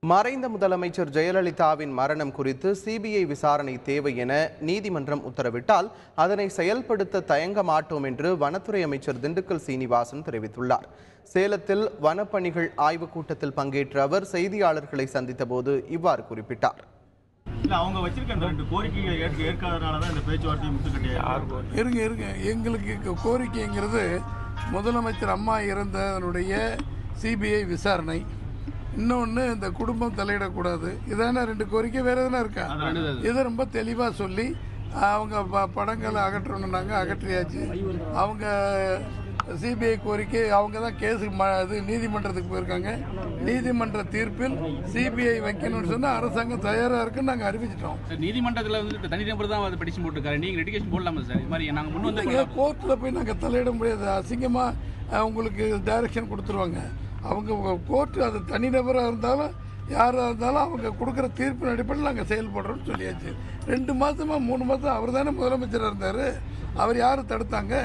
மறைந்த முதலமைச்சர் ஜெயலலிதாவின் மரணம் குறித்து சிபிஐ விசாரணை தேவை என நீதிமன்றம் உத்தரவிட்டால் அதனை செயல்படுத்த தயங்க மாட்டோம் என்று வனத்துறை அமைச்சர் திண்டுக்கல் சீனிவாசன் தெரிவித்துள்ளார். சேலத்தில் வனப்பணிகள் ஆய்வுக் கூட்டத்தில் பங்கேற்ற அவர் செய்தியாளர்களை சந்தித்த போது இவ்வாறு குறிப்பிட்டார். அவங்க வச்சிருக்க ரெண்டு கோரிக்கைகளை ஏற்காதனால தான் இந்த பேச்சுவார்த்தை இருங்க எங்களுக்கு கோரிக்கைங்கிறது முதலமைச்சர் அம்மா இறந்ததனுடைய சிபிஐ விசாரணை, இன்னொன்று இந்த குடும்பம் தலையிடக்கூடாது. இதான ரெண்டு கோரிக்கை. வேற எதுனா இருக்கா? இதை ரொம்ப தெளிவாக சொல்லி அவங்க படங்களை அகற்றணுன்னாங்க, அகற்றியாச்சு. அவங்க சிபிஐ கோரிக்கை அவங்க தான் கேஸுக்கு நீதிமன்றத்துக்கு போயிருக்காங்க. நீதிமன்ற தீர்ப்பில் சிபிஐ வைக்கணும்னு சொன்னால் அரசாங்கம் தயாராக இருக்குன்னு நாங்கள் அறிவிச்சிட்டோம். நீதிமன்றத்தில் வந்து தனிநபர் தான் அதை பெட்டிஷன் போட்டுருக்காரு. நீங்கள் லிட்டிகேஷன் போடலாமா சார்? இது மாதிரி நாங்கள் முன் வந்து கோர்ட்டில் போய் நாங்கள் தலையிட முடியாது. அசிங்கமாக உங்களுக்கு டைரக்ஷன் கொடுத்துருவாங்க. அவங்க கோர்ட்டு அது தனிநபராக இருந்தாலும் யாராக இருந்தாலும் அவங்க கொடுக்குற தீர்ப்பின் அடிப்படையில் நாங்கள் செயல்படுறோம்னு சொல்லியாச்சு. 2 மாதமா 3 மாதம் அவர் தானே முதலமைச்சராக இருந்தார். அவர் யார் தடுத்தாங்க?